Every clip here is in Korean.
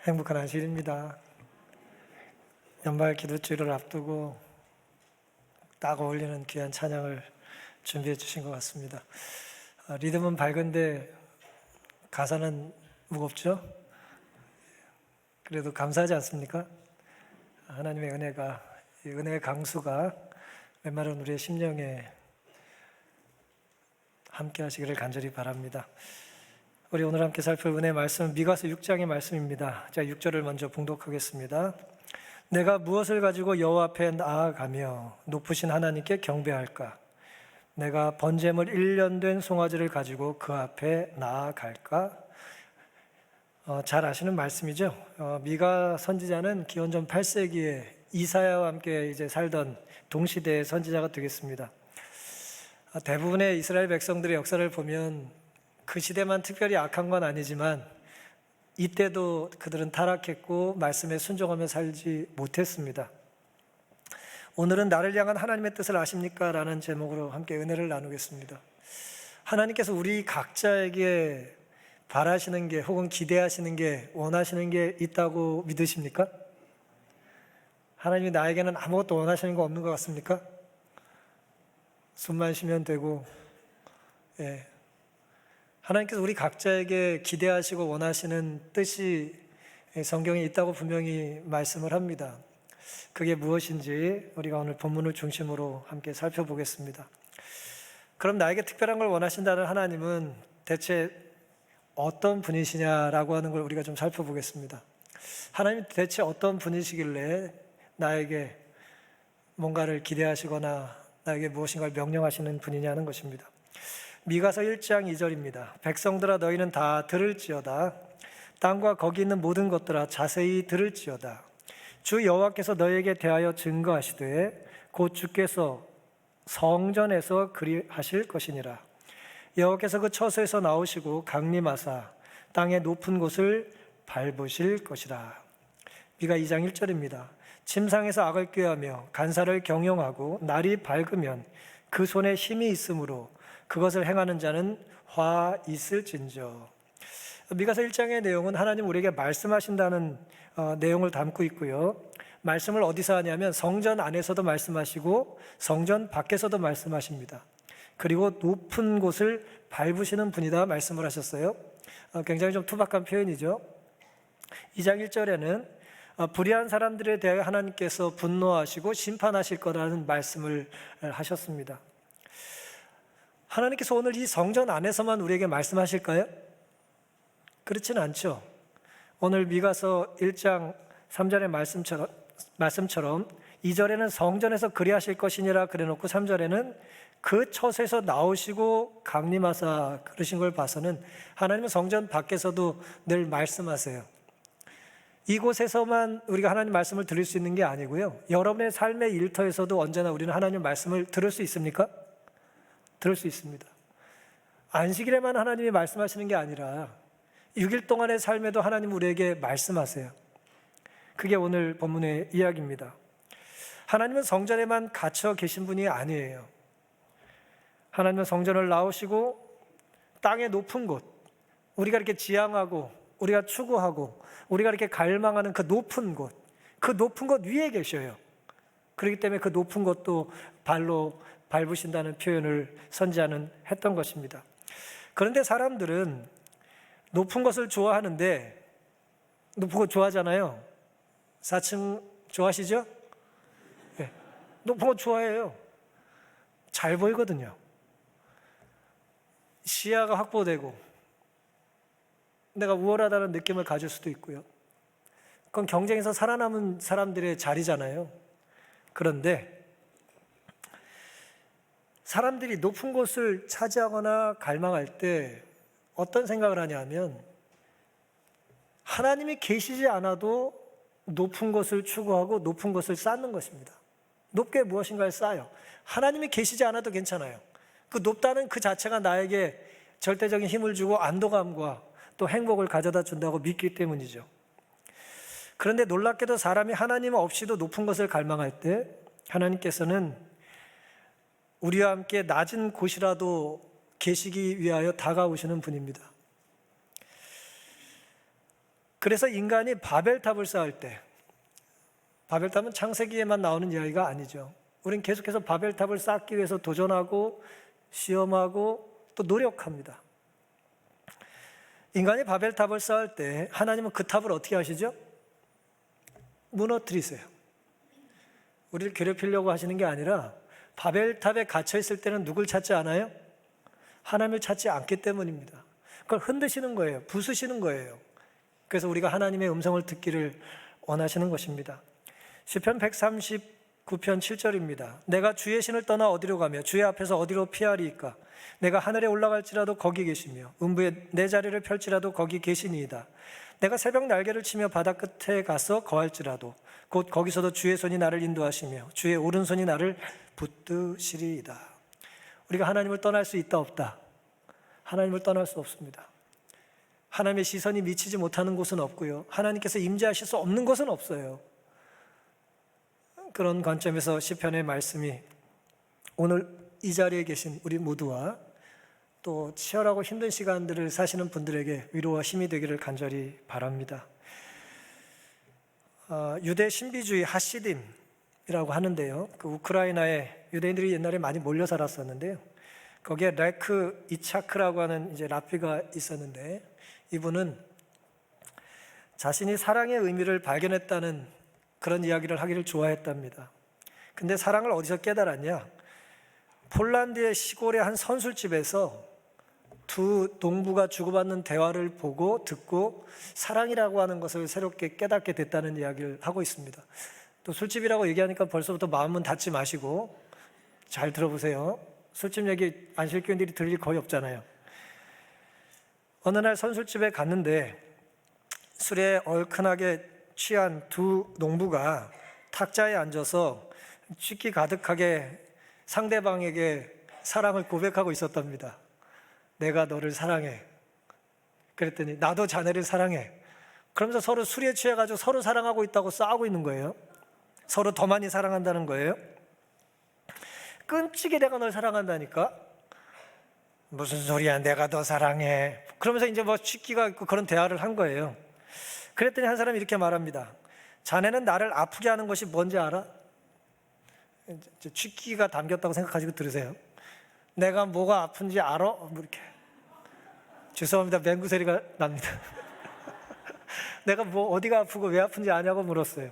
행복한 안식일입니다. 연말 기도주일을 앞두고 딱 어울리는 귀한 찬양을 준비해 주신 것 같습니다. 리듬은 밝은데 가사는 무겁죠? 그래도 감사하지 않습니까? 하나님의 은혜가, 이 은혜의 강수가 웬만한 우리의 심령에 함께 하시기를 간절히 바랍니다. 우리 오늘 함께 살필 은혜의 말씀은 미가서 6장의 말씀입니다. 제가 6절을 먼저 봉독하겠습니다. 내가 무엇을 가지고 여호와 앞에 나아가며 높으신 하나님께 경배할까? 내가 번제물 1년 된 송아지를 가지고 그 앞에 나아갈까? 잘 아시는 말씀이죠. 미가 선지자는 기원전 8세기에 이사야와 함께 이제 살던 동시대의 선지자가 되겠습니다. 대부분의 이스라엘 백성들의 역사를 보면 그 시대만 특별히 악한 건 아니지만 이때도 그들은 타락했고 말씀에 순종하며 살지 못했습니다. 오늘은 나를 향한 하나님의 뜻을 아십니까? 라는 제목으로 함께 은혜를 나누겠습니다. 하나님께서 우리 각자에게 바라시는 게 혹은 기대하시는 게 원하시는 게 있다고 믿으십니까? 하나님이 나에게는 아무것도 원하시는 거 없는 것 같습니까? 숨만 쉬면 되고, 하나님께서 우리 각자에게 기대하시고 원하시는 뜻이 성경에 있다고 분명히 말씀을 합니다. 그게 무엇인지 우리가 오늘 본문을 중심으로 함께 살펴보겠습니다. 그럼 나에게 특별한 걸 원하신다는 하나님은 대체 어떤 분이시냐라고 하는 걸 우리가 좀 살펴보겠습니다. 하나님이 대체 어떤 분이시길래 나에게 뭔가를 기대하시거나 나에게 무엇인가를 명령하시는 분이냐는 것입니다. 미가서 1장 2절입니다. 백성들아 너희는 다 들을지어다. 땅과 거기 있는 모든 것들아 자세히 들을지어다. 주 여호와께서 너희에게 대하여 증거하시되 곧 주께서 성전에서 그리하실 것이니라. 여호와께서 그 처소에서 나오시고 강림하사 땅의 높은 곳을 밟으실 것이라. 미가 2장 1절입니다. 침상에서 악을 꾀하며 간사를 경영하고 날이 밝으면 그 손에 힘이 있으므로 그것을 행하는 자는 화 있을진저. 미가서 1장의 내용은 하나님 우리에게 말씀하신다는 내용을 담고 있고요. 말씀을 어디서 하냐면 성전 안에서도 말씀하시고 성전 밖에서도 말씀하십니다. 그리고 높은 곳을 밟으시는 분이다 말씀을 하셨어요. 굉장히 좀 투박한 표현이죠. 2장 1절에는 불의한 사람들에 대하여 하나님께서 분노하시고 심판하실 거라는 말씀을 하셨습니다. 하나님께서 오늘 이 성전 안에서만 우리에게 말씀하실까요? 그렇지는 않죠. 오늘 미가서 1장 3절의 말씀처럼 2절에는 성전에서 그리하실 것이니라 그래놓고 3절에는 그 처소에서 나오시고 강림하사 그러신 걸 봐서는 하나님은 성전 밖에서도 늘 말씀하세요. 이곳에서만 우리가 하나님 말씀을 들을 수 있는 게 아니고요. 여러분의 삶의 일터에서도 언제나 우리는 하나님 말씀을 들을 수 있습니까? 들을 수 있습니다. 안식일에만 하나님이 말씀하시는 게 아니라 6일 동안의 삶에도 하나님 우리에게 말씀하세요. 그게 오늘 본문의 이야기입니다. 하나님은 성전에만 갇혀 계신 분이 아니에요. 하나님은 성전을 나오시고 땅의 높은 곳, 우리가 이렇게 지향하고 우리가 추구하고 우리가 이렇게 갈망하는 그 높은 곳 위에 계셔요. 그렇기 때문에 그 높은 곳도 발로 밟으신다는 표현을 선지자는 했던 것입니다. 그런데 사람들은 높은 것을 좋아하는데, 높은 것 좋아하잖아요. 4층 좋아하시죠? 네. 높은 것 좋아해요. 잘 보이거든요. 시야가 확보되고 내가 우월하다는 느낌을 가질 수도 있고요. 그건 경쟁에서 살아남은 사람들의 자리잖아요. 그런데 사람들이 높은 곳을 차지하거나 갈망할 때 어떤 생각을 하냐면 하나님이 계시지 않아도 높은 것을 추구하고 높은 것을 쌓는 것입니다. 높게 무엇인가를 쌓아요. 하나님이 계시지 않아도 괜찮아요. 그 높다는 그 자체가 나에게 절대적인 힘을 주고 안도감과 또 행복을 가져다 준다고 믿기 때문이죠. 그런데 놀랍게도 사람이 하나님 없이도 높은 것을 갈망할 때 하나님께서는 우리와 함께 낮은 곳이라도 계시기 위하여 다가오시는 분입니다. 그래서 인간이 바벨탑을 쌓을 때, 바벨탑은 창세기에만 나오는 이야기가 아니죠. 우린 계속해서 바벨탑을 쌓기 위해서 도전하고 시험하고 또 노력합니다. 인간이 바벨탑을 쌓을 때 하나님은 그 탑을 어떻게 하시죠? 무너뜨리세요. 우리를 괴롭히려고 하시는 게 아니라 바벨탑에 갇혀 있을 때는 누굴 찾지 않아요? 하나님을 찾지 않기 때문입니다. 그걸 흔드시는 거예요. 부수시는 거예요. 그래서 우리가 하나님의 음성을 듣기를 원하시는 것입니다. 시편 139편 7절입니다. 내가 주의 신을 떠나 어디로 가며 주의 앞에서 어디로 피하리이까? 내가 하늘에 올라갈지라도 거기 계시며 음부에 내 자리를 펼지라도 거기 계시니이다. 내가 새벽 날개를 치며 바다 끝에 가서 거할지라도 곧 거기서도 주의 손이 나를 인도하시며 주의 오른손이 나를 붙드시리이다. 우리가 하나님을 떠날 수 있다 없다? 하나님을 떠날 수 없습니다. 하나님의 시선이 미치지 못하는 곳은 없고요, 하나님께서 임재하실 수 없는 곳은 없어요. 그런 관점에서 시편의 말씀이 오늘 이 자리에 계신 우리 모두와 또 치열하고 힘든 시간들을 사시는 분들에게 위로와 힘이 되기를 간절히 바랍니다. 유대 신비주의 하시딤이라고 하는데요, 그 우크라이나에 유대인들이 옛날에 많이 몰려 살았었는데요, 거기에 레크 이차크라고 하는 이제 랍비가 있었는데, 이분은 자신이 사랑의 의미를 발견했다는 그런 이야기를 하기를 좋아했답니다. 근데 사랑을 어디서 깨달았냐? 폴란드의 시골의 한 선술집에서 두 농부가 주고받는 대화를 보고 듣고 사랑이라고 하는 것을 새롭게 깨닫게 됐다는 이야기를 하고 있습니다. 또 술집이라고 얘기하니까 벌써부터 마음은 닫지 마시고 잘 들어보세요. 술집 얘기 안실교인들이 들을 일 거의 없잖아요. 어느 날 선술집에 갔는데 술에 얼큰하게 취한 두 농부가 탁자에 앉아서 취기 가득하게 상대방에게 사랑을 고백하고 있었답니다. 내가 너를 사랑해. 그랬더니 나도 자네를 사랑해. 그러면서 서로 술에 취해가지고 서로 사랑하고 있다고 싸우고 있는 거예요. 서로 더 많이 사랑한다는 거예요. 끔찍이 내가 널 사랑한다니까? 무슨 소리야, 내가 더 사랑해. 그러면서 이제 뭐 취기가 있고 그런 대화를 한 거예요. 그랬더니 한 사람이 이렇게 말합니다. 자네는 나를 아프게 하는 것이 뭔지 알아? 취기가 담겼다고 생각하시고 들으세요. 내가 뭐가 아픈지 알아? 뭐 이렇게. 죄송합니다. 맹구 소리가 납니다. 내가 뭐 어디가 아프고 왜 아픈지 아냐고 물었어요.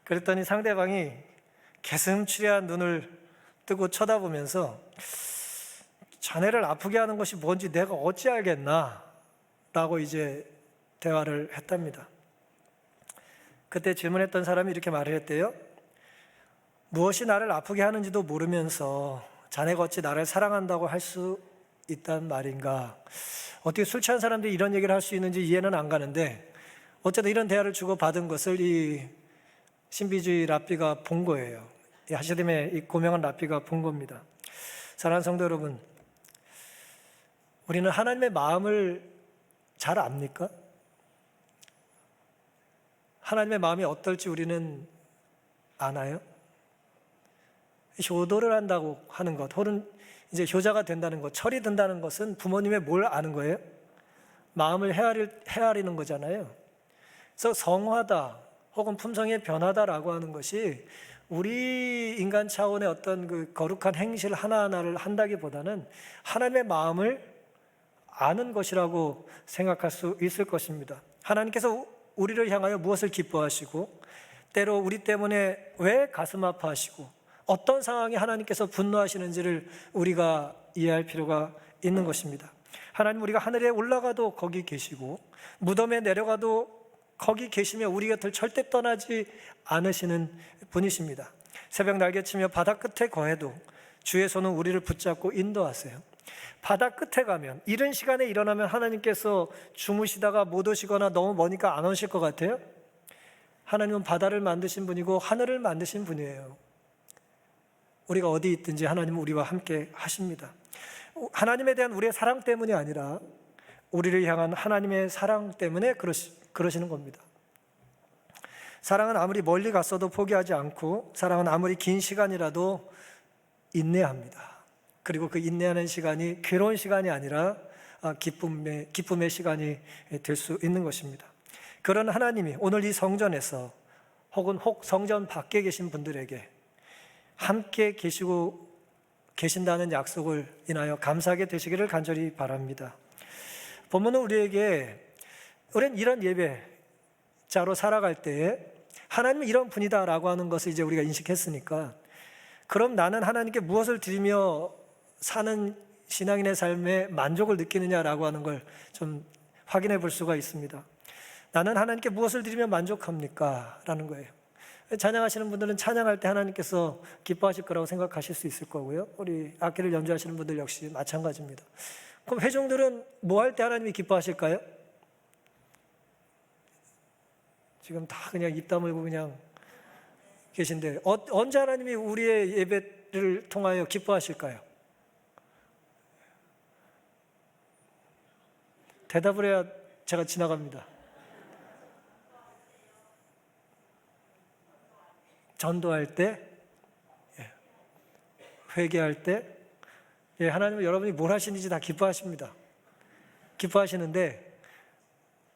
그랬더니 상대방이 개슴츠레한 눈을 뜨고 쳐다보면서 자네를 아프게 하는 것이 뭔지 내가 어찌 알겠나? 라고 이제 대화를 했답니다. 그때 질문했던 사람이 이렇게 말을 했대요. 무엇이 나를 아프게 하는지도 모르면서 자네가 어찌 나를 사랑한다고 할 수 있단 말인가? 어떻게 술 취한 사람들이 이런 얘기를 할 수 있는지 이해는 안 가는데, 어쨌든 이런 대화를 주고받은 것을 이 신비주의 랍비가 본 거예요. 이 하시딤의 이 고명한 랍비가 본 겁니다. 사랑하는 성도 여러분, 우리는 하나님의 마음을 잘 압니까? 하나님의 마음이 어떨지 우리는 아나요? 효도를 한다고 하는 것, 혹은 이제 효자가 된다는 것, 철이 든다는 것은 부모님의 뭘 아는 거예요? 마음을 헤아리는 거잖아요. 그래서 성화다 혹은 품성의 변화다라고 하는 것이 우리 인간 차원의 어떤 그 거룩한 행실 하나하나를 한다기보다는 하나님의 마음을 아는 것이라고 생각할 수 있을 것입니다. 하나님께서 우리를 향하여 무엇을 기뻐하시고, 때로 우리 때문에 왜 가슴 아파하시고, 어떤 상황에 하나님께서 분노하시는지를 우리가 이해할 필요가 있는 것입니다. 하나님, 우리가 하늘에 올라가도 거기 계시고 무덤에 내려가도 거기 계시며 우리 곁을 절대 떠나지 않으시는 분이십니다. 새벽 날개치며 바다 끝에 거해도 주의 손은 우리를 붙잡고 인도하세요. 바다 끝에 가면, 이른 시간에 일어나면 하나님께서 주무시다가 못 오시거나 너무 머니까 안 오실 것 같아요? 하나님은 바다를 만드신 분이고 하늘을 만드신 분이에요. 우리가 어디 있든지 하나님은 우리와 함께 하십니다. 하나님에 대한 우리의 사랑 때문이 아니라 우리를 향한 하나님의 사랑 때문에 그러시는 겁니다. 사랑은 아무리 멀리 갔어도 포기하지 않고, 사랑은 아무리 긴 시간이라도 인내합니다. 그리고 그 인내하는 시간이 괴로운 시간이 아니라 기쁨의 시간이 될 수 있는 것입니다. 그런 하나님이 오늘 이 성전에서 혹은 성전 밖에 계신 분들에게 함께 계신다는 약속을 인하여 감사하게 되시기를 간절히 바랍니다. 본문은 우리에게 우리는 이런 예배자로 살아갈 때에 하나님은 이런 분이다라고 하는 것을 이제 우리가 인식했으니까, 그럼 나는 하나님께 무엇을 드리며 사는 신앙인의 삶에 만족을 느끼느냐라고 하는 걸 좀 확인해 볼 수가 있습니다. 나는 하나님께 무엇을 드리며 만족합니까? 라는 거예요. 찬양하시는 분들은 찬양할 때 하나님께서 기뻐하실 거라고 생각하실 수 있을 거고요. 우리 악기를 연주하시는 분들 역시 마찬가지입니다. 그럼 회중들은 뭐 할 때 하나님이 기뻐하실까요? 지금 다 그냥 입 다물고 그냥 계신데 언제 하나님이 우리의 예배를 통하여 기뻐하실까요? 대답을 해야 제가 지나갑니다. 전도할 때, 회개할 때, 하나님은 여러분이 뭘 하시는지 다 기뻐하십니다. 기뻐하시는데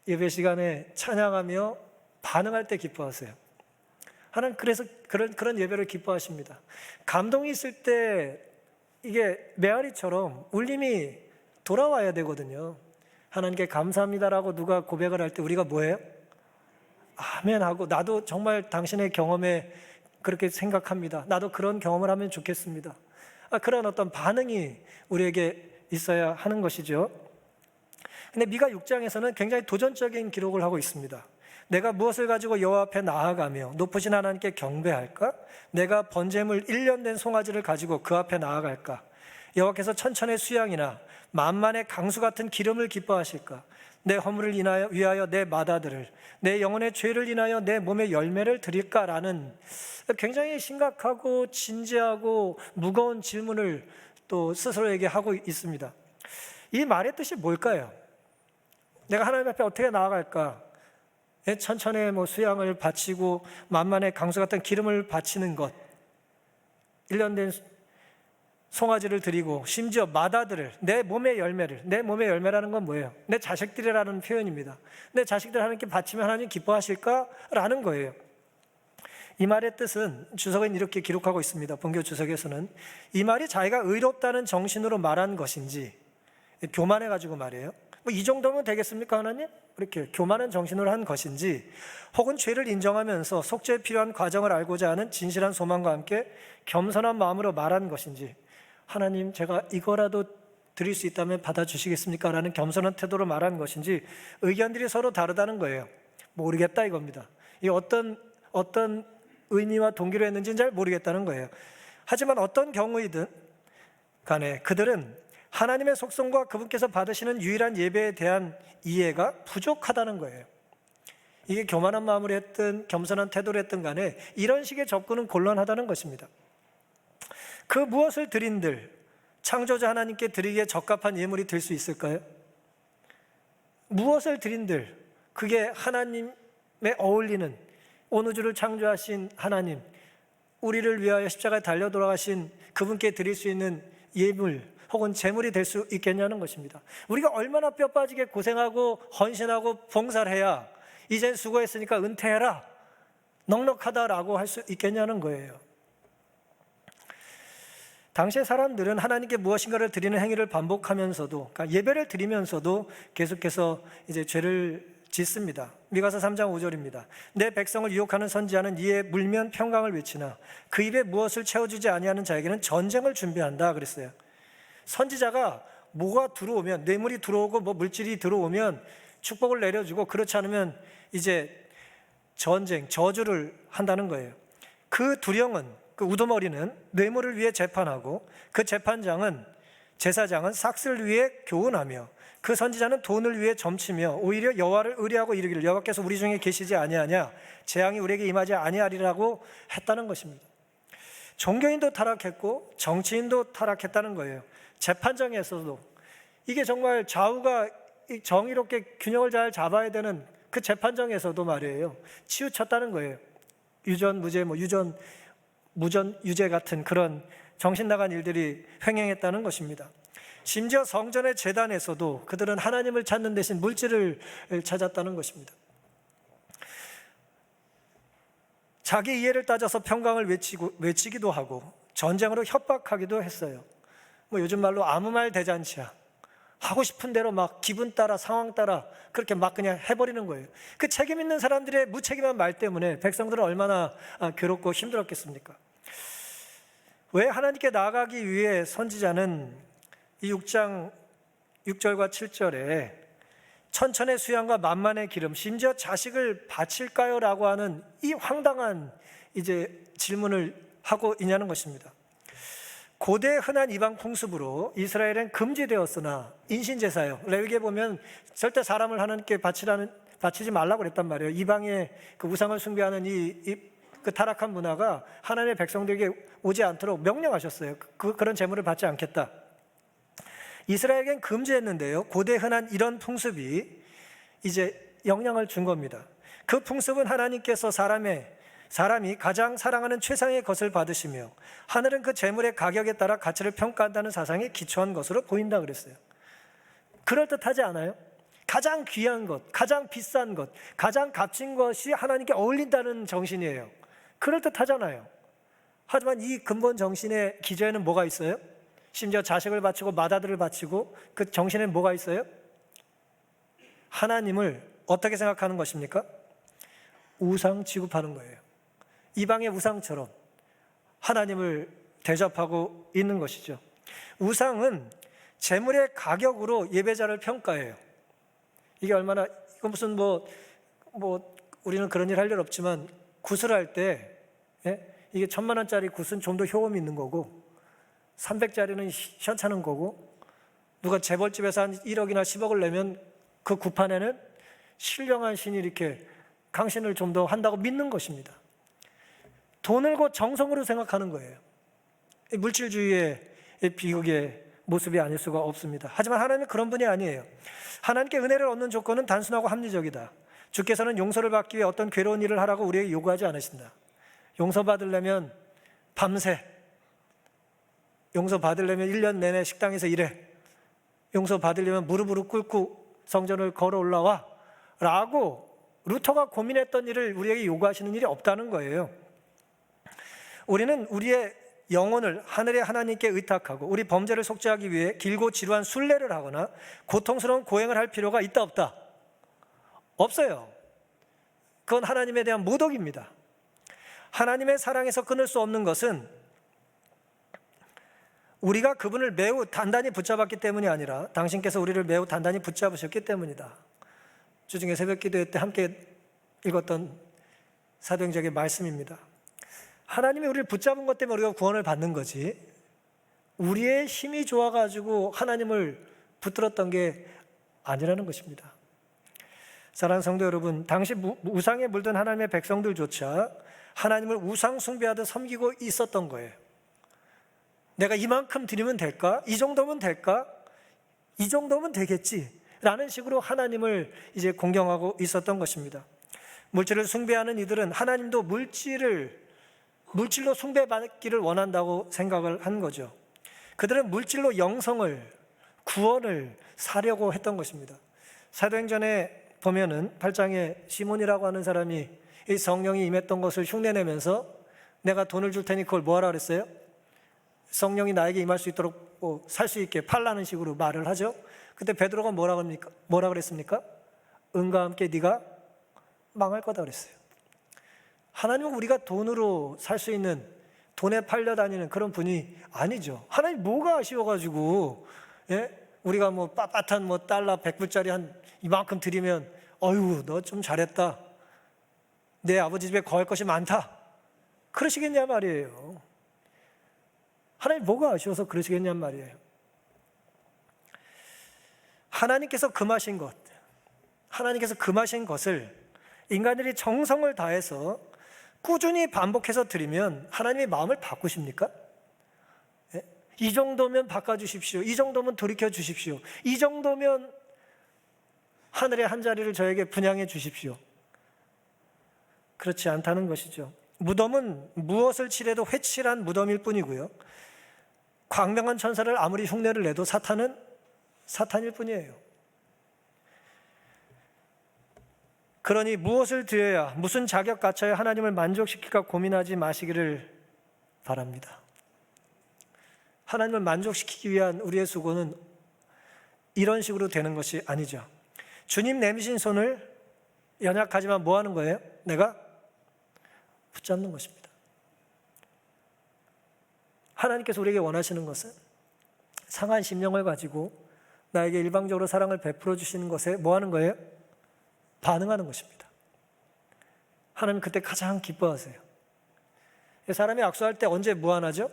예배 시간에 찬양하며 반응할 때 기뻐하세요. 하나님 그래서 그런 예배를 기뻐하십니다. 감동이 있을 때 이게 메아리처럼 울림이 돌아와야 되거든요. 하나님께 감사합니다라고 누가 고백을 할 때 우리가 뭐예요? 아멘 하고, 나도 정말 당신의 경험에 그렇게 생각합니다. 나도 그런 경험을 하면 좋겠습니다. 그런 어떤 반응이 우리에게 있어야 하는 것이죠. 근데 미가 6장에서는 굉장히 도전적인 기록을 하고 있습니다. 내가 무엇을 가지고 여호와 앞에 나아가며 높으신 하나님께 경배할까? 내가 번제물 1년 된 송아지를 가지고 그 앞에 나아갈까? 여호와께서 천천의 수양이나 만만의 강수 같은 기름을 기뻐하실까? 내 허물을 위하여 내 마다들을, 내 영혼의 죄를 인하여 내 몸의 열매를 드릴까라는 굉장히 심각하고 진지하고 무거운 질문을 또 스스로에게 하고 있습니다. 이 말의 뜻이 뭘까요? 내가 하나님 앞에 어떻게 나아갈까? 천천의 수양을 바치고 만만의 강수 같은 기름을 바치는 것, 1년 된 송아지를 드리고 심지어 마다들을, 내 몸의 열매를, 내 몸의 열매라는 건 뭐예요? 내 자식들이라는 표현입니다. 내 자식들 하나님께 바치면 하나님 기뻐하실까라는 거예요. 이 말의 뜻은 주석은 이렇게 기록하고 있습니다. 본교 주석에서는 이 말이 자기가 의롭다는 정신으로 말한 것인지, 교만해가지고 말이에요. 이 정도면 되겠습니까 하나님? 이렇게 교만한 정신으로 한 것인지, 혹은 죄를 인정하면서 속죄에 필요한 과정을 알고자 하는 진실한 소망과 함께 겸손한 마음으로 말한 것인지, 하나님 제가 이거라도 드릴 수 있다면 받아주시겠습니까? 라는 겸손한 태도로 말한 것인지 의견들이 서로 다르다는 거예요. 모르겠다 이겁니다. 이 어떤 의미와 동기로 했는지는 잘 모르겠다는 거예요. 하지만 어떤 경우이든 간에 그들은 하나님의 속성과 그분께서 받으시는 유일한 예배에 대한 이해가 부족하다는 거예요. 이게 교만한 마음으로 했든 겸손한 태도로 했든 간에 이런 식의 접근은 곤란하다는 것입니다. 그 무엇을 드린들 창조자 하나님께 드리기에 적합한 예물이 될 수 있을까요? 무엇을 드린들 그게 하나님에 어울리는, 온 우주를 창조하신 하나님, 우리를 위하여 십자가에 달려 돌아가신 그분께 드릴 수 있는 예물 혹은 제물이 될 수 있겠냐는 것입니다. 우리가 얼마나 뼈 빠지게 고생하고 헌신하고 봉사를 해야 이젠 수고했으니까 은퇴해라, 넉넉하다라고 할 수 있겠냐는 거예요. 당시의 사람들은 하나님께 무엇인가를 드리는 행위를 반복하면서도, 그러니까 예배를 드리면서도 계속해서 이제 죄를 짓습니다. 미가서 3장 5절입니다. 내 백성을 유혹하는 선지자는 이에 물면 평강을 외치나 그 입에 무엇을 채워주지 아니하는 자에게는 전쟁을 준비한다 그랬어요. 선지자가 뭐가 들어오면, 뇌물이 들어오고 물질이 들어오면 축복을 내려주고, 그렇지 않으면 이제 전쟁, 저주를 한다는 거예요. 그 두령은, 그 우두머리는 뇌물을 위해 재판하고, 그 재판장은, 제사장은 삭슬을 위해 교훈하며, 그 선지자는 돈을 위해 점치며 오히려 여호와를 의뢰하고 이르기를 여호와께서 우리 중에 계시지 아니하냐, 재앙이 우리에게 임하지 아니하리라고 했다는 것입니다. 종교인도 타락했고 정치인도 타락했다는 거예요. 재판장에서도 이게 정말 좌우가 정의롭게 균형을 잘 잡아야 되는 그 재판장에서도 말이에요, 치우쳤다는 거예요. 유전, 무죄, 유전, 무전, 유죄 같은 그런 정신 나간 일들이 횡행했다는 것입니다. 심지어 성전의 제단에서도 그들은 하나님을 찾는 대신 물질을 찾았다는 것입니다. 자기 이해를 따져서 평강을 외치기도 하고 전쟁으로 협박하기도 했어요. 뭐 요즘 말로 아무 말 대잔치야. 하고 싶은 대로 막 기분 따라 상황 따라 그렇게 막 그냥 해버리는 거예요. 그 책임 있는 사람들의 무책임한 말 때문에 백성들은 얼마나 괴롭고 힘들었겠습니까? 왜 하나님께 나아가기 위해 선지자는 이 6장 6절과 7절에 천천의 수양과 만만의 기름, 심지어 자식을 바칠까요? 라고 하는 이 황당한 질문을 하고 있냐는 것입니다. 고대 흔한 이방 풍습으로 이스라엘은 금지되었으나 인신제사요. 레위기에 보면 절대 사람을 하나님께 바치지 말라고 그랬단 말이에요. 이방의 그 우상을 숭배하는 그 타락한 문화가 하나님의 백성들에게 오지 않도록 명령하셨어요. 그런 제물을 받지 않겠다. 이스라엘에겐 금지했는데요. 고대 흔한 이런 풍습이 이제 영향을 준 겁니다. 그 풍습은 하나님께서 사람이 가장 사랑하는 최상의 것을 받으시며 하늘은 그 재물의 가격에 따라 가치를 평가한다는 사상에 기초한 것으로 보인다 그랬어요. 그럴듯하지 않아요? 가장 귀한 것, 가장 비싼 것, 가장 값진 것이 하나님께 어울린다는 정신이에요. 그럴듯하잖아요. 하지만 이 근본 정신의 기저에는 뭐가 있어요? 심지어 자식을 바치고 맏아들을 바치고 그 정신에는 뭐가 있어요? 하나님을 어떻게 생각하는 것입니까? 우상 취급하는 거예요. 이방의 우상처럼 하나님을 대접하고 있는 것이죠. 우상은 재물의 가격으로 예배자를 평가해요. 이게 얼마나, 이건 무슨 우리는 그런 일 할 일 없지만 구슬할 때 이게 1,000만 원짜리 굿은 좀 더 효험이 있는 거고 300짜리는 시원찮은 거고 누가 재벌집에서 한 1억이나 10억을 내면 그 굿판에는 신령한 신이 이렇게 강신을 좀 더 한다고 믿는 것입니다. 돈을 곧 정성으로 생각하는 거예요. 물질주의의 비극의 모습이 아닐 수가 없습니다. 하지만 하나님은 그런 분이 아니에요. 하나님께 은혜를 얻는 조건은 단순하고 합리적이다. 주께서는 용서를 받기 위해 어떤 괴로운 일을 하라고 우리에게 요구하지 않으신다. 용서받으려면 밤새, 용서받으려면 1년 내내 식당에서 일해, 용서받으려면 무릎으로 꿇고 성전을 걸어 올라와 라고 루터가 고민했던 일을 우리에게 요구하시는 일이 없다는 거예요. 우리는 우리의 영혼을 하늘의 하나님께 의탁하고 우리 범죄를 속죄하기 위해 길고 지루한 순례를 하거나 고통스러운 고행을 할 필요가 있다 없다? 없어요. 그건 하나님에 대한 모독입니다. 하나님의 사랑에서 끊을 수 없는 것은 우리가 그분을 매우 단단히 붙잡았기 때문이 아니라 당신께서 우리를 매우 단단히 붙잡으셨기 때문이다. 주중에 새벽 기도회 때 함께 읽었던 사도행전의 말씀입니다. 하나님이 우리를 붙잡은 것 때문에 우리가 구원을 받는 거지 우리의 힘이 좋아가지고 하나님을 붙들었던 게 아니라는 것입니다. 사랑하는 성도 여러분, 당시 우상에 물든 하나님의 백성들조차 하나님을 우상 숭배하듯 섬기고 있었던 거예요. 내가 이만큼 드리면 될까? 이 정도면 될까? 이 정도면 되겠지 라는 식으로 하나님을 이제 공경하고 있었던 것입니다. 물질을 숭배하는 이들은 하나님도 물질로 숭배받기를 원한다고 생각을 한 거죠. 그들은 물질로 영성을, 구원을 사려고 했던 것입니다. 사도행전에 보면은 8장에 시몬이라고 하는 사람이 이 성령이 임했던 것을 흉내내면서 내가 돈을 줄 테니 그걸 뭐하라 그랬어요? 성령이 나에게 임할 수 있도록 살 수 있게 팔라는 식으로 말을 하죠. 그때 베드로가 뭐라 그랬습니까? 은과 함께 네가 망할 거다 그랬어요. 하나님은 우리가 돈으로 살 수 있는, 돈에 팔려 다니는 그런 분이 아니죠. 하나님 뭐가 아쉬워가지고 우리가 빳빳한 달러 100불짜리 한 이만큼 드리면 어휴 너 좀 잘했다, 내 아버지 집에 거할 것이 많다 그러시겠냐 말이에요. 하나님 뭐가 아쉬워서 그러시겠냐 말이에요. 하나님께서 금하신 것을 인간들이 정성을 다해서 꾸준히 반복해서 드리면 하나님의 마음을 바꾸십니까? 이 정도면 바꿔주십시오, 이 정도면 돌이켜 주십시오, 이 정도면 하늘의 한 자리를 저에게 분양해 주십시오. 그렇지 않다는 것이죠. 무덤은 무엇을 칠해도 회칠한 무덤일 뿐이고요, 광명한 천사를 아무리 흉내를 내도 사탄은 사탄일 뿐이에요. 그러니 무엇을 드려야, 무슨 자격 갖춰야 하나님을 만족시킬까 고민하지 마시기를 바랍니다. 하나님을 만족시키기 위한 우리의 수고는 이런 식으로 되는 것이 아니죠. 주님 내미신 손을 연약하지만 뭐 하는 거예요? 내가 붙잡는 것입니다. 하나님께서 우리에게 원하시는 것은 상한 심령을 가지고 나에게 일방적으로 사랑을 베풀어 주시는 것에 뭐 하는 거예요? 반응하는 것입니다. 하나님 그때 가장 기뻐하세요. 사람이 악수할 때 언제 무한하죠?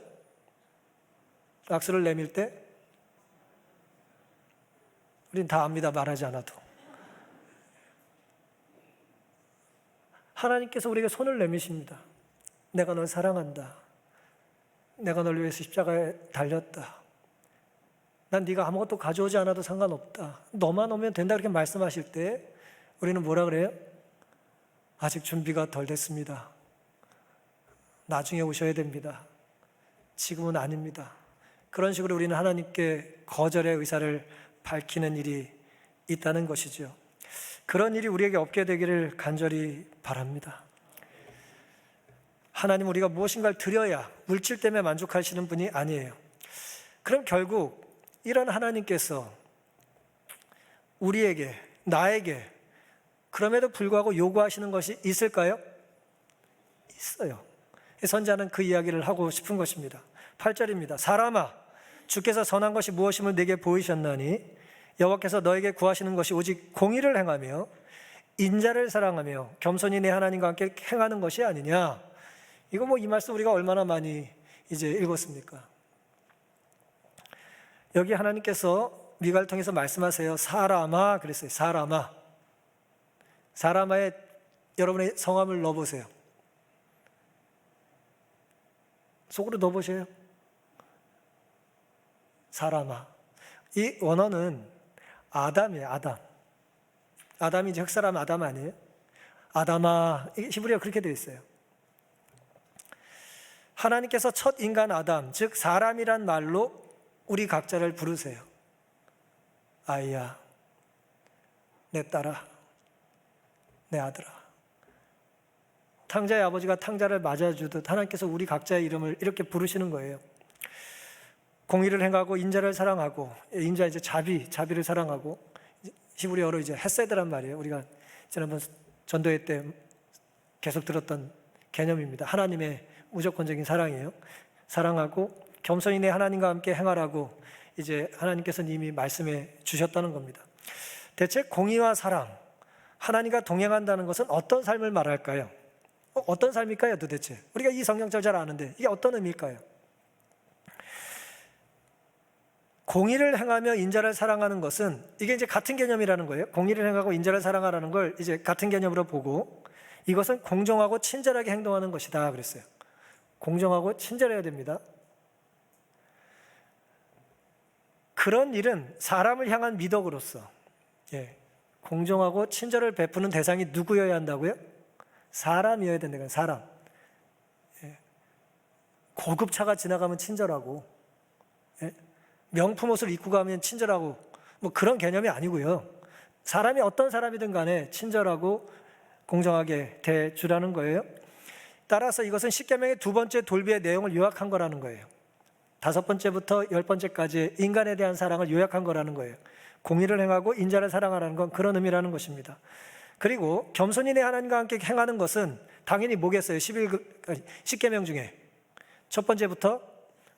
악수를 내밀 때? 우린 다 압니다. 말하지 않아도. 하나님께서 우리에게 손을 내미십니다. 내가 널 사랑한다. 내가 널 위해서 십자가에 달렸다. 난 네가 아무것도 가져오지 않아도 상관없다. 너만 오면 된다. 그렇게 말씀하실 때 우리는 뭐라 그래요? 아직 준비가 덜 됐습니다. 나중에 오셔야 됩니다. 지금은 아닙니다. 그런 식으로 우리는 하나님께 거절의 의사를 밝히는 일이 있다는 것이죠. 그런 일이 우리에게 없게 되기를 간절히 바랍니다. 하나님, 우리가 무엇인가를 드려야 물질 때문에 만족하시는 분이 아니에요. 그럼 결국 이런 하나님께서 우리에게, 나에게 그럼에도 불구하고 요구하시는 것이 있을까요? 있어요. 선지자는 그 이야기를 하고 싶은 것입니다. 8절입니다. 사람아, 주께서 선한 것이 무엇임을 내게 보이셨나니 여호와께서 너에게 구하시는 것이 오직 공의를 행하며 인자를 사랑하며 겸손히 내 하나님과 함께 행하는 것이 아니냐. 이거 뭐 이 말씀 우리가 얼마나 많이 이제 읽었습니까? 여기 하나님께서 미가를 통해서 말씀하세요. 사람아 그랬어요. 사람아. 사람아에 여러분의 성함을 넣어보세요. 속으로 넣어보세요. 사람아. 이 원어는 아담이에요. 아담. 아담이 이제 흑사람 아담 아니에요? 아담아. 히브리어 그렇게 되어 있어요. 하나님께서 첫 인간 아담, 즉 사람이란 말로 우리 각자를 부르세요. 아이야, 내 딸아, 내 아들아. 탕자의 아버지가 탕자를 맞아주듯 하나님께서 우리 각자의 이름을 이렇게 부르시는 거예요. 공의를 행하고 인자를 사랑하고, 인자 이제 자비를 사랑하고, 히브리어로 이제 헤세드란 말이에요. 우리가 지난번 전도회 때 계속 들었던 개념입니다. 하나님의 무조건적인 사랑이에요. 사랑하고 겸손히 내 하나님과 함께 행하라고 이제 하나님께서 이미 말씀해 주셨다는 겁니다. 대체 공의와 사랑, 하나님과 동행한다는 것은 어떤 삶을 말할까요? 어떤 삶일까요 도대체? 우리가 이 성경절 잘 아는데 이게 어떤 의미일까요? 공의를 행하며 인자를 사랑하는 것은 이게 이제 같은 개념이라는 거예요. 공의를 행하고 인자를 사랑하라는 걸 이제 같은 개념으로 보고 이것은 공정하고 친절하게 행동하는 것이다 그랬어요. 공정하고 친절해야 됩니다. 그런 일은 사람을 향한 미덕으로서 공정하고 친절을 베푸는 대상이 누구여야 한다고요? 사람이어야 된다고요. 사람. 고급차가 지나가면 친절하고 명품 옷을 입고 가면 친절하고 뭐 그런 개념이 아니고요. 사람이 어떤 사람이든 간에 친절하고 공정하게 대주라는 거예요. 따라서 이것은 십계명의 두 번째 돌비의 내용을 요약한 거라는 거예요. 5번째부터 10번째까지 인간에 대한 사랑을 요약한 거라는 거예요. 공의를 행하고 인자를 사랑하라는 건 그런 의미라는 것입니다. 그리고 겸손히 내 하나님과 함께 행하는 것은 당연히 뭐겠어요? 10계명 중에 첫 번째부터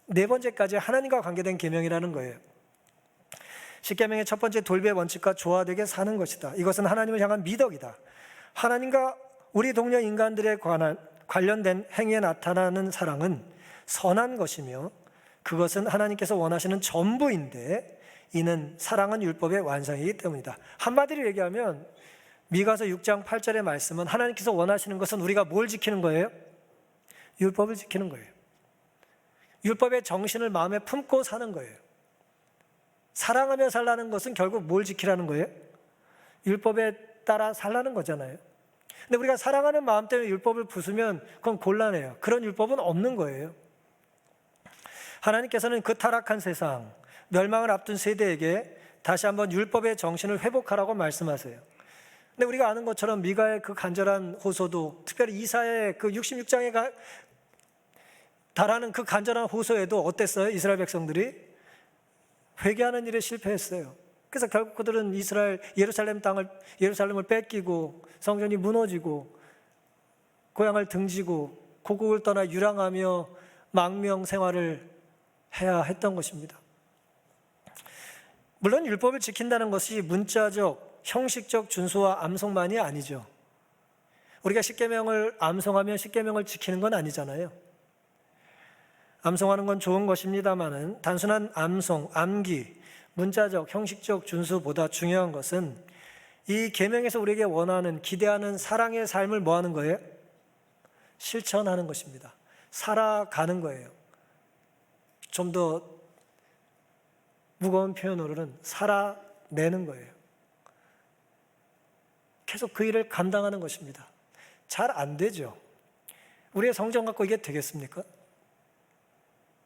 4번째까지 하나님과 관계된 계명이라는 거예요. 10계명의 첫 번째 돌비의 원칙과 조화되게 사는 것이다. 이것은 하나님을 향한 미덕이다. 하나님과 우리 동료 인간들에 관련된 행위에 나타나는 사랑은 선한 것이며 그것은 하나님께서 원하시는 전부인데 이는 사랑은 율법의 완성이기 때문이다. 한마디로 얘기하면 미가서 6장 8절의 말씀은 하나님께서 원하시는 것은 우리가 뭘 지키는 거예요? 율법을 지키는 거예요. 율법의 정신을 마음에 품고 사는 거예요. 사랑하며 살라는 것은 결국 뭘 지키라는 거예요? 율법에 따라 살라는 거잖아요. 근데 우리가 사랑하는 마음 때문에 율법을 부수면 그건 곤란해요. 그런 율법은 없는 거예요. 하나님께서는 그 타락한 세상, 멸망을 앞둔 세대에게 다시 한번 율법의 정신을 회복하라고 말씀하세요. 근데 우리가 아는 것처럼 미가의 그 간절한 호소도, 특별히 이사야의 그 66장에 달하는 그 간절한 호소에도 어땠어요? 이스라엘 백성들이 회개하는 일에 실패했어요. 그래서 결국 그들은 예루살렘을 뺏기고 성전이 무너지고 고향을 등지고 고국을 떠나 유랑하며 망명 생활을 해야 했던 것입니다. 물론 율법을 지킨다는 것이 문자적, 형식적 준수와 암송만이 아니죠. 우리가 십계명을 암송하면 십계명을 지키는 건 아니잖아요. 암송하는 건 좋은 것입니다마는 단순한 암송, 암기, 문자적, 형식적 준수보다 중요한 것은 이 계명에서 우리에게 원하는, 기대하는 사랑의 삶을 뭐 하는 거예요? 실천하는 것입니다. 살아가는 거예요. 좀 더 무거운 표현으로는 살아내는 거예요. 계속 그 일을 감당하는 것입니다. 잘 안 되죠. 우리의 성정 갖고 이게 되겠습니까?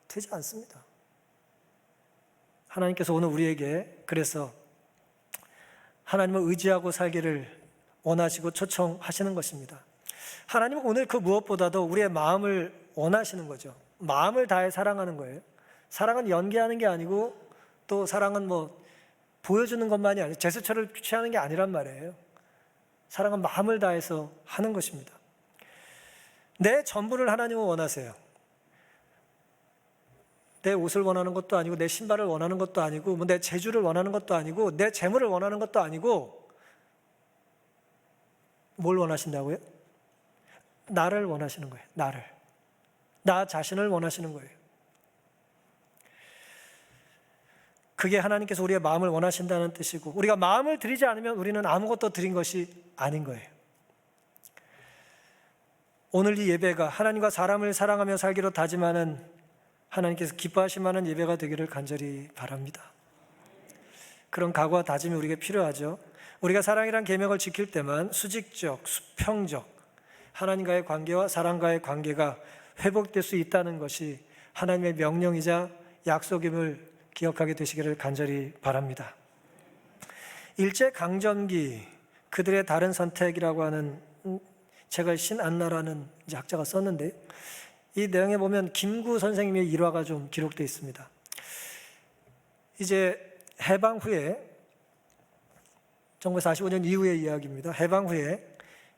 되지 않습니다. 하나님께서 오늘 우리에게 그래서 하나님을 의지하고 살기를 원하시고 초청하시는 것입니다. 하나님은 오늘 그 무엇보다도 우리의 마음을 원하시는 거죠. 마음을 다해 사랑하는 거예요. 사랑은 연기하는 게 아니고 또 사랑은 뭐 보여주는 것만이 아니고 제스처를 취하는 게 아니란 말이에요. 사랑은 마음을 다해서 하는 것입니다. 내 전부를 하나님은 원하세요. 내 옷을 원하는 것도 아니고 내 신발을 원하는 것도 아니고 뭐 내 재주를 원하는 것도 아니고 내 재물을 원하는 것도 아니고 뭘 원하신다고요? 나를 원하시는 거예요. 나를. 나 자신을 원하시는 거예요. 그게 하나님께서 우리의 마음을 원하신다는 뜻이고 우리가 마음을 드리지 않으면 우리는 아무것도 드린 것이 아닌 거예요. 오늘 이 예배가 하나님과 사람을 사랑하며 살기로 다짐하는 하나님께서 기뻐하실 만한 예배가 되기를 간절히 바랍니다. 그런 각오와 다짐이 우리에게 필요하죠. 우리가 사랑이란 계명을 지킬 때만 수직적, 수평적 하나님과의 관계와 사람과의 관계가 회복될 수 있다는 것이 하나님의 명령이자 약속임을 기억하게 되시기를 간절히 바랍니다. 일제강점기 그들의 다른 선택이라고 하는 책을 신안나라는 학자가 썼는데 이 내용에 보면 김구 선생님의 일화가 좀 기록되어 있습니다. 이제 해방 후에 1945년 이후의 이야기입니다. 해방 후에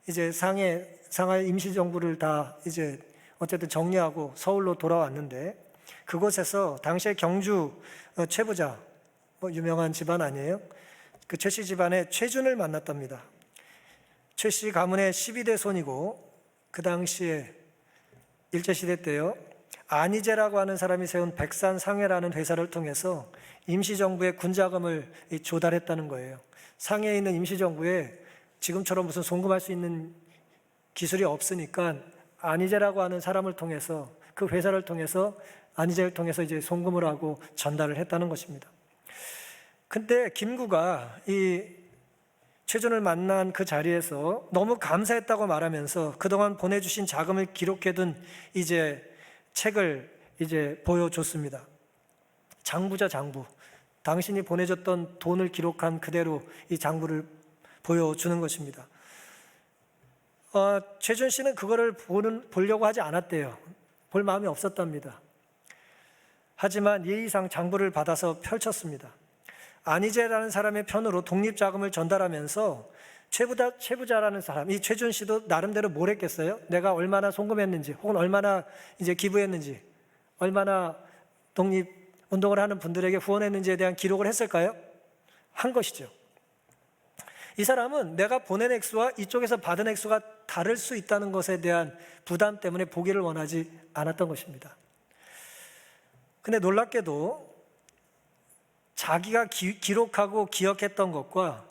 이제 상하이 임시정부를 다 이제 어쨌든 정리하고 서울로 돌아왔는데 그곳에서 당시의 경주 최부자, 뭐 유명한 집안 아니에요? 그 최씨 집안의 최준을 만났답니다. 최씨 가문의 12대 손이고 그 당시에 일제시대 때요 안희재라고 하는 사람이 세운 백산상해라는 회사를 통해서 임시정부에 군자금을 조달했다는 거예요. 상해에 있는 임시정부에 지금처럼 무슨 송금할 수 있는 기술이 없으니까 안희재라고 하는 사람을 통해서 그 회사를 통해서 안희재를 통해서 이제 송금을 하고 전달을 했다는 것입니다. 근데 김구가 이 최준을 만난 그 자리에서 너무 감사했다고 말하면서 그동안 보내주신 자금을 기록해둔 이제 책을 이제 보여줬습니다. 장부자 장부. 당신이 보내줬던 돈을 기록한 그대로 이 장부를 보여주는 것입니다. 최준 씨는 그거를 보려고 하지 않았대요. 볼 마음이 없었답니다. 하지만 예의상 장부를 받아서 펼쳤습니다. 안희재라는 사람의 편으로 독립자금을 전달하면서 최부자라는 사람, 이 최준 씨도 나름대로 뭘 했겠어요? 내가 얼마나 송금했는지, 혹은 얼마나 이제 기부했는지, 얼마나 독립운동을 하는 분들에게 후원했는지에 대한 기록을 했을까요? 한 것이죠. 이 사람은 내가 보낸 액수와 이쪽에서 받은 액수가 다를 수 있다는 것에 대한 부담 때문에 보기를 원하지 않았던 것입니다. 근데 놀랍게도 자기가 기록하고 기억했던 것과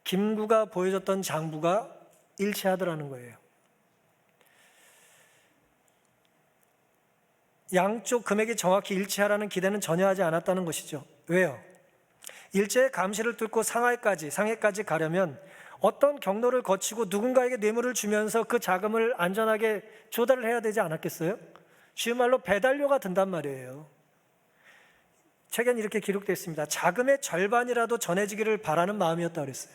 김구가 보여줬던 장부가 일치하더라는 거예요. 양쪽 금액이 정확히 일치하라는 기대는 전혀 하지 않았다는 것이죠. 왜요? 일제의 감시를 뚫고 상해까지 가려면 어떤 경로를 거치고 누군가에게 뇌물을 주면서 그 자금을 안전하게 조달을 해야 되지 않았겠어요? 쉬운 말로 배달료가 든단 말이에요. 책엔 이렇게 기록되어 있습니다. 자금의 절반이라도 전해지기를 바라는 마음이었다고 그랬어요.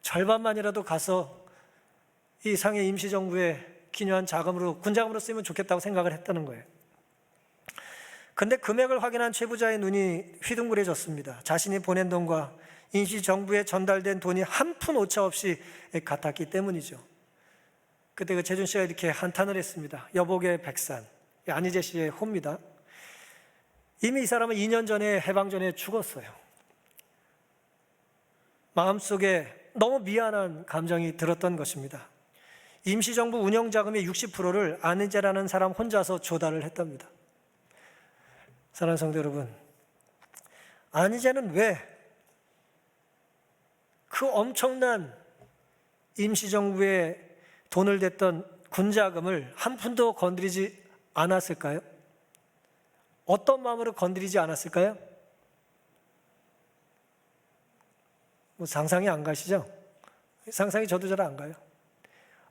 절반만이라도 가서 이 상해 임시정부에 기여한 자금으로, 군자금으로 쓰이면 좋겠다고 생각을 했다는 거예요. 근데 금액을 확인한 최부자의 눈이 휘둥그레졌습니다. 자신이 보낸 돈과 임시정부에 전달된 돈이 한 푼 오차 없이 같았기 때문이죠. 그때 그 재준 씨가 이렇게 한탄을 했습니다. 여복의 백산, 안희재 씨의 호입니다. 이미 이 사람은 2년 전에, 해방 전에 죽었어요. 마음속에 너무 미안한 감정이 들었던 것입니다. 임시정부 운영자금의 60%를 안희재라는 사람 혼자서 조달을 했답니다. 사랑하는 성도 여러분, 안희재는 왜 그 엄청난 임시정부에 돈을 댔던 군자금을 한 푼도 건드리지 않았을까요? 어떤 마음으로 건드리지 않았을까요? 상상이 안 가시죠? 상상이 저도 잘 안 가요.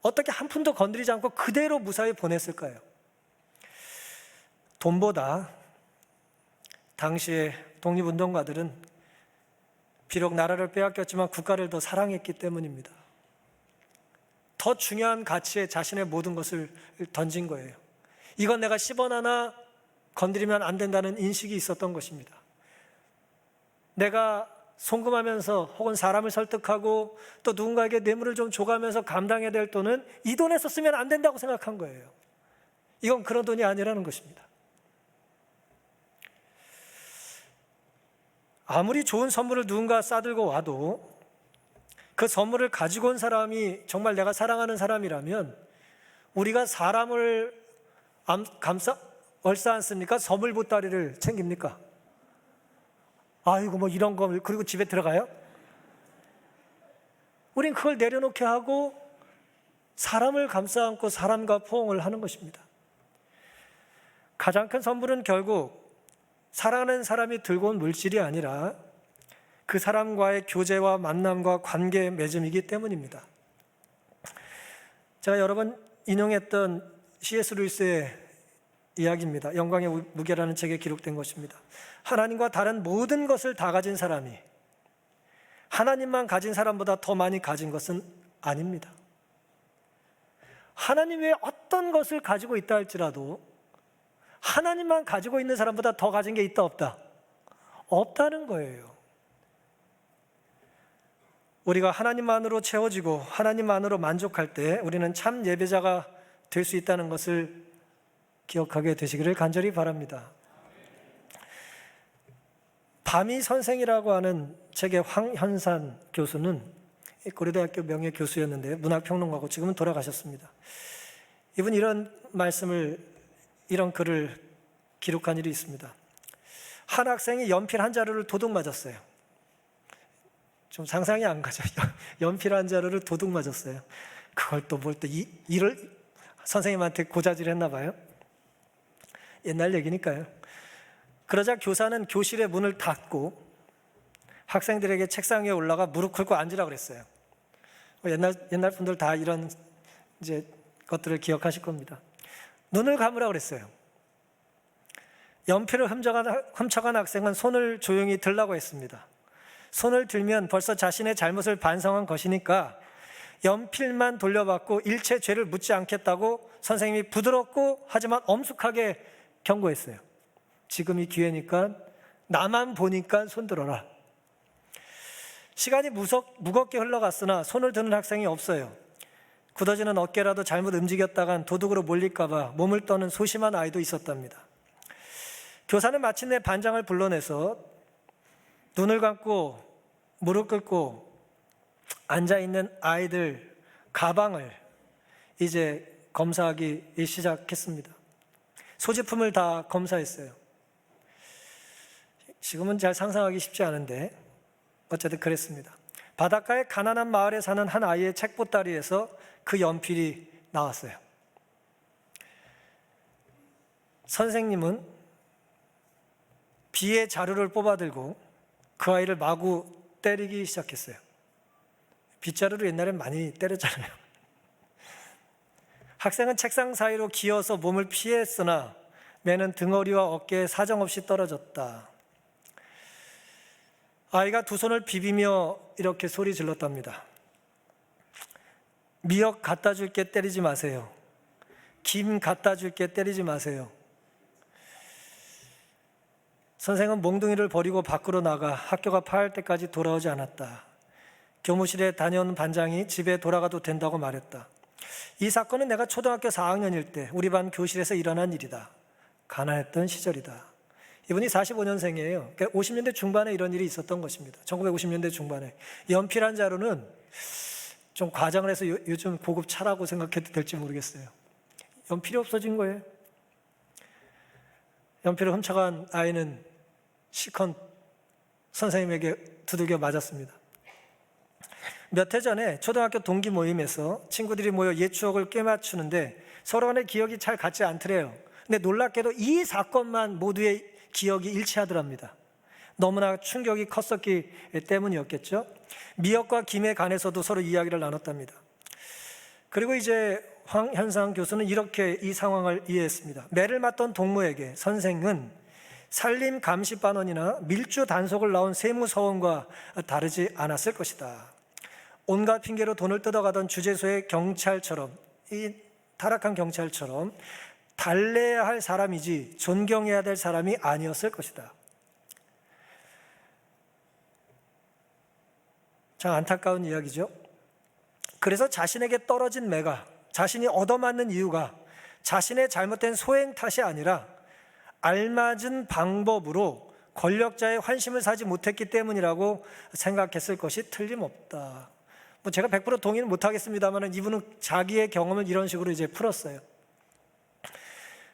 어떻게 한 푼도 건드리지 않고 그대로 무사히 보냈을까요? 돈보다 당시에 독립운동가들은 비록 나라를 빼앗겼지만 국가를 더 사랑했기 때문입니다. 더 중요한 가치에 자신의 모든 것을 던진 거예요. 이건 내가 10원 하나 건드리면 안 된다는 인식이 있었던 것입니다. 내가 송금하면서 혹은 사람을 설득하고 또 누군가에게 뇌물을 좀 줘가면서 감당해야 될 돈은 이 돈에서 쓰면 안 된다고 생각한 거예요. 이건 그런 돈이 아니라는 것입니다. 아무리 좋은 선물을 누군가 싸들고 와도 그 선물을 가지고 온 사람이 정말 내가 사랑하는 사람이라면 우리가 사람을 얼싸 안습니까? 선물 보따리를 챙깁니까? 아이고 뭐 이런 거, 그리고 집에 들어가요? 우린 그걸 내려놓게 하고 사람을 감싸 안고 사람과 포옹을 하는 것입니다. 가장 큰 선물은 결국 사랑하는 사람이 들고 온 물질이 아니라 그 사람과의 교제와 만남과 관계 맺음이기 때문입니다. 제가 여러 번 인용했던 C.S. 루이스의 이야기입니다. 영광의 무게라는 책에 기록된 것입니다. 하나님과 다른 모든 것을 다 가진 사람이 하나님만 가진 사람보다 더 많이 가진 것은 아닙니다. 하나님 외에 어떤 것을 가지고 있다 할지라도 하나님만 가지고 있는 사람보다 더 가진 게 있다 없다? 없다는 거예요. 우리가 하나님만으로 채워지고 하나님만으로 만족할 때 우리는 참 예배자가 될 수 있다는 것을 기억하게 되시기를 간절히 바랍니다. 밤이 선생이라고 하는 책의 황현산 교수는 고려대학교 명예교수였는데 문학평론가고 지금은 돌아가셨습니다. 이분이 이런 글을 기록한 일이 있습니다. 한 학생이 연필 한 자루를 도둑 맞았어요. 좀 상상이 안 가죠. 연필 한 자루를 도둑 맞았어요. 그걸 또 일을 선생님한테 고자질을 했나 봐요. 옛날 얘기니까요. 그러자 교사는 교실의 문을 닫고 학생들에게 책상 위에 올라가 무릎 꿇고 앉으라고 그랬어요. 옛날 분들 다 이런 것들을 기억하실 겁니다. 눈을 감으라고 그랬어요. 연필을 훔쳐간 학생은 손을 조용히 들라고 했습니다. 손을 들면 벌써 자신의 잘못을 반성한 것이니까 연필만 돌려받고 일체 죄를 묻지 않겠다고 선생님이 부드럽고 하지만 엄숙하게 경고했어요. 지금이 기회니까 나만 보니까 손 들어라. 시간이 무겁게 흘러갔으나 손을 드는 학생이 없어요. 굳어지는 어깨라도 잘못 움직였다간 도둑으로 몰릴까 봐 몸을 떠는 소심한 아이도 있었답니다. 교사는 마침내 반장을 불러내서 눈을 감고 무릎 꿇고 앉아있는 아이들 가방을 이제 검사하기 시작했습니다. 소지품을 다 검사했어요. 지금은 잘 상상하기 쉽지 않은데 어쨌든 그랬습니다. 바닷가의 가난한 마을에 사는 한 아이의 책보따리에서 그 연필이 나왔어요. 선생님은 비의 자루를 뽑아들고 그 아이를 마구 때리기 시작했어요. 빗자루로 옛날엔 많이 때렸잖아요. 학생은 책상 사이로 기어서 몸을 피했으나 매는 등허리와 어깨에 사정없이 떨어졌다. 아이가 두 손을 비비며 이렇게 소리 질렀답니다. 미역 갖다 줄게 때리지 마세요. 김 갖다 줄게 때리지 마세요. 선생은 몽둥이를 버리고 밖으로 나가 학교가 파할 때까지 돌아오지 않았다. 교무실에 다녀온 반장이 집에 돌아가도 된다고 말했다. 이 사건은 내가 초등학교 4학년일 때 우리 반 교실에서 일어난 일이다. 가난했던 시절이다. 이분이 45년생이에요. 그러니까 50년대 중반에 이런 일이 있었던 것입니다. 1950년대 중반에. 연필한 자루는 좀 과장을 해서 요즘 고급 차라고 생각해도 될지 모르겠어요. 연필이 없어진 거예요. 연필을 훔쳐간 아이는 시컨 선생님에게 두들겨 맞았습니다. 몇 해 전에 초등학교 동기 모임에서 친구들이 모여 옛 추억을 꿰맞추는데 서로 간의 기억이 잘 같지 않더래요. 근데 놀랍게도 이 사건만 모두의 기억이 일치하더랍니다. 너무나 충격이 컸었기 때문이었겠죠. 미역과 김에 관해서도 서로 이야기를 나눴답니다. 그리고 이제 황현상 교수는 이렇게 이 상황을 이해했습니다. 매를 맞던 동무에게 선생은 산림감시반원이나 밀주 단속을 나온 세무서원과 다르지 않았을 것이다. 온갖 핑계로 돈을 뜯어가던 주재소의 경찰처럼, 이 타락한 경찰처럼 달래야 할 사람이지 존경해야 될 사람이 아니었을 것이다. 참 안타까운 이야기죠. 그래서 자신에게 떨어진 매가, 자신이 얻어맞는 이유가 자신의 잘못된 소행 탓이 아니라 알맞은 방법으로 권력자의 환심을 사지 못했기 때문이라고 생각했을 것이 틀림없다. 제가 100% 동의는 못하겠습니다만 이분은 자기의 경험을 이런 식으로 이제 풀었어요.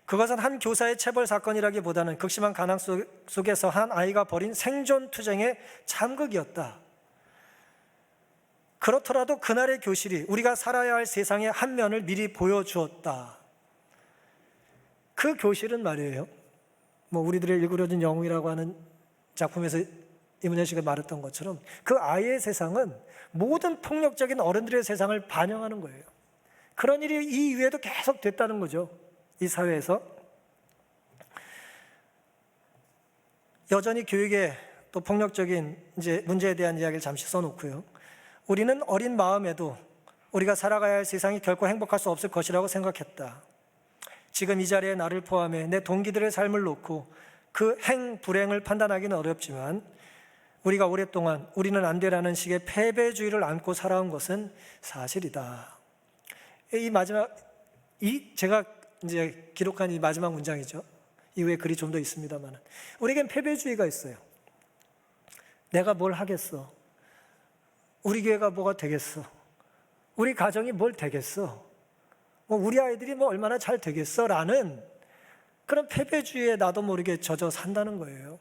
그것은 한 교사의 체벌 사건이라기보다는 극심한 가난 속에서 한 아이가 벌인 생존 투쟁의 참극이었다. 그렇더라도 그날의 교실이 우리가 살아야 할 세상의 한 면을 미리 보여주었다. 그 교실은 말이에요, 우리들의 일그러진 영웅이라고 하는 작품에서 이문현 씨가 말했던 것처럼 그 아이의 세상은 모든 폭력적인 어른들의 세상을 반영하는 거예요. 그런 일이 이 이후에도 계속 됐다는 거죠. 이 사회에서. 여전히 교육에 또 폭력적인 이제 문제에 대한 이야기를 잠시 써놓고요. 우리는 어린 마음에도 우리가 살아가야 할 세상이 결코 행복할 수 없을 것이라고 생각했다. 지금 이 자리에 나를 포함해 내 동기들의 삶을 놓고 그 행, 불행을 판단하기는 어렵지만 우리가 오랫동안 우리는 안 되라는 식의 패배주의를 안고 살아온 것은 사실이다. 이 마지막, 제가 이제 기록한 이 마지막 문장이죠. 이후에 글이 좀 더 있습니다만 우리에겐 패배주의가 있어요. 내가 뭘 하겠어? 우리 교회가 뭐가 되겠어? 우리 가정이 뭘 되겠어? 우리 아이들이 얼마나 잘 되겠어? 라는 그런 패배주의에 나도 모르게 젖어 산다는 거예요.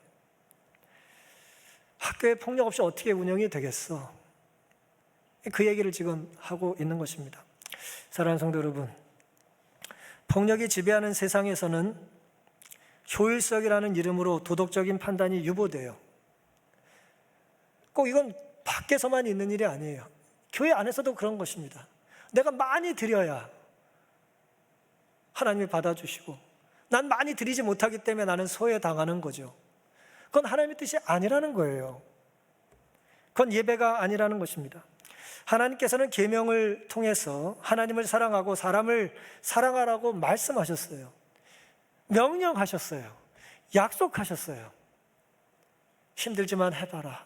학교에 폭력 없이 어떻게 운영이 되겠어? 그 얘기를 지금 하고 있는 것입니다. 사랑하는 성도 여러분, 폭력이 지배하는 세상에서는 효율성이라는 이름으로 도덕적인 판단이 유보돼요. 꼭 이건 밖에서만 있는 일이 아니에요. 교회 안에서도 그런 것입니다. 내가 많이 드려야 하나님이 받아주시고 난 많이 드리지 못하기 때문에 나는 소외당하는 거죠. 그건 하나님의 뜻이 아니라는 거예요. 그건 예배가 아니라는 것입니다. 하나님께서는 계명을 통해서 하나님을 사랑하고 사람을 사랑하라고 말씀하셨어요. 명령하셨어요. 약속하셨어요. 힘들지만 해봐라.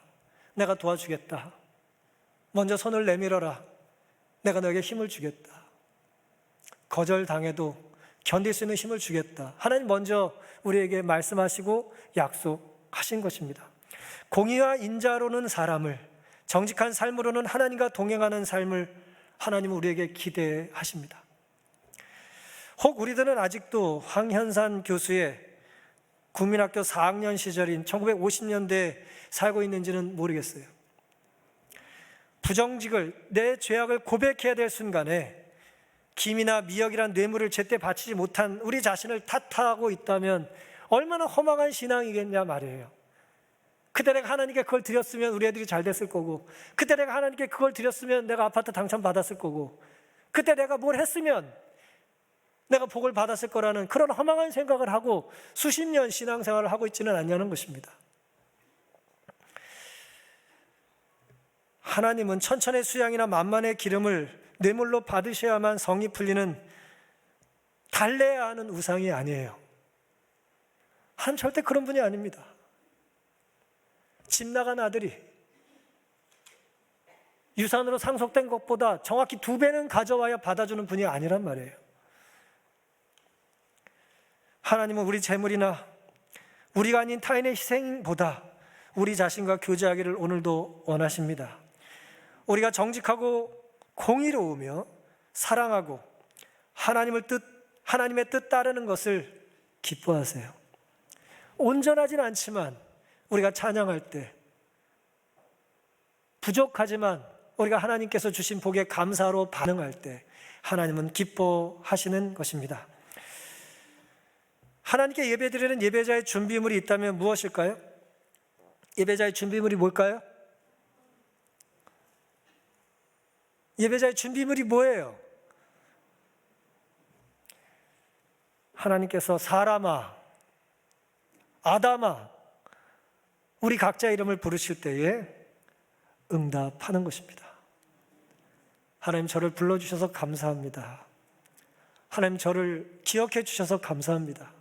내가 도와주겠다. 먼저 손을 내밀어라. 내가 너에게 힘을 주겠다. 거절당해도 견딜 수 있는 힘을 주겠다. 하나님 먼저 우리에게 말씀하시고 약속하신 것입니다. 공의와 인자로는 사람을, 정직한 삶으로는 하나님과 동행하는 삶을 하나님은 우리에게 기대하십니다. 혹 우리들은 아직도 황현산 교수의 국민학교 4학년 시절인 1950년대에 살고 있는지는 모르겠어요. 부정직을, 내 죄악을 고백해야 될 순간에 김이나 미역이란 뇌물을 제때 바치지 못한 우리 자신을 탓하고 있다면 얼마나 허망한 신앙이겠냐 말이에요. 그때 내가 하나님께 그걸 드렸으면 우리 애들이 잘 됐을 거고, 그때 내가 하나님께 그걸 드렸으면 내가 아파트 당첨받았을 거고, 그때 내가 뭘 했으면 내가 복을 받았을 거라는 그런 허망한 생각을 하고 수십 년 신앙생활을 하고 있지는 않냐는 것입니다. 하나님은 천천의 수양이나 만만의 기름을 뇌물로 받으셔야만 성이 풀리는 달래야 하는 우상이 아니에요. 하나님 절대 그런 분이 아닙니다. 집 나간 아들이 유산으로 상속된 것보다 정확히 2배는 가져와야 받아주는 분이 아니란 말이에요. 하나님은 우리 재물이나 우리가 아닌 타인의 희생보다 우리 자신과 교제하기를 오늘도 원하십니다. 우리가 정직하고 공의로우며 사랑하고 하나님의 뜻 따르는 것을 기뻐하세요. 온전하진 않지만 우리가 찬양할 때, 부족하지만 우리가 하나님께서 주신 복에 감사로 반응할 때 하나님은 기뻐하시는 것입니다. 하나님께 예배드리는 예배자의 준비물이 있다면 무엇일까요? 예배자의 준비물이 뭘까요? 예배자의 준비물이 뭐예요? 하나님께서 사람아, 아담아, 우리 각자 이름을 부르실 때에 응답하는 것입니다. 하나님, 저를 불러주셔서 감사합니다. 하나님, 저를 기억해 주셔서 감사합니다.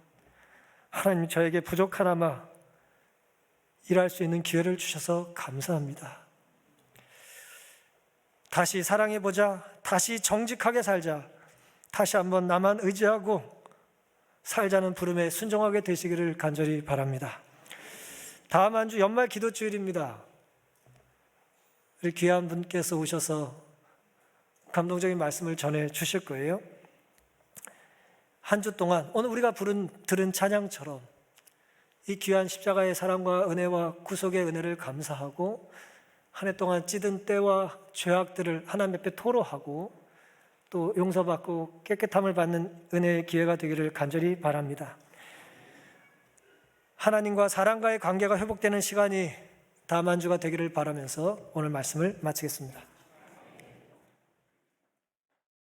하나님, 저에게 부족하나마 일할 수 있는 기회를 주셔서 감사합니다. 다시 사랑해보자, 다시 정직하게 살자, 다시 한번 나만 의지하고 살자는 부름에 순종하게 되시기를 간절히 바랍니다. 다음 한 주 연말 기도주일입니다. 우리 귀한 분께서 오셔서 감동적인 말씀을 전해 주실 거예요. 한 주 동안 오늘 우리가 들은 찬양처럼 이 귀한 십자가의 사랑과 은혜와 구속의 은혜를 감사하고 한 해 동안 찌든 때와 죄악들을 하나님 앞에 토로하고 또 용서받고 깨끗함을 받는 은혜의 기회가 되기를 간절히 바랍니다. 하나님과 사람과의 관계가 회복되는 시간이 다음 한 주가 되기를 바라면서 오늘 말씀을 마치겠습니다.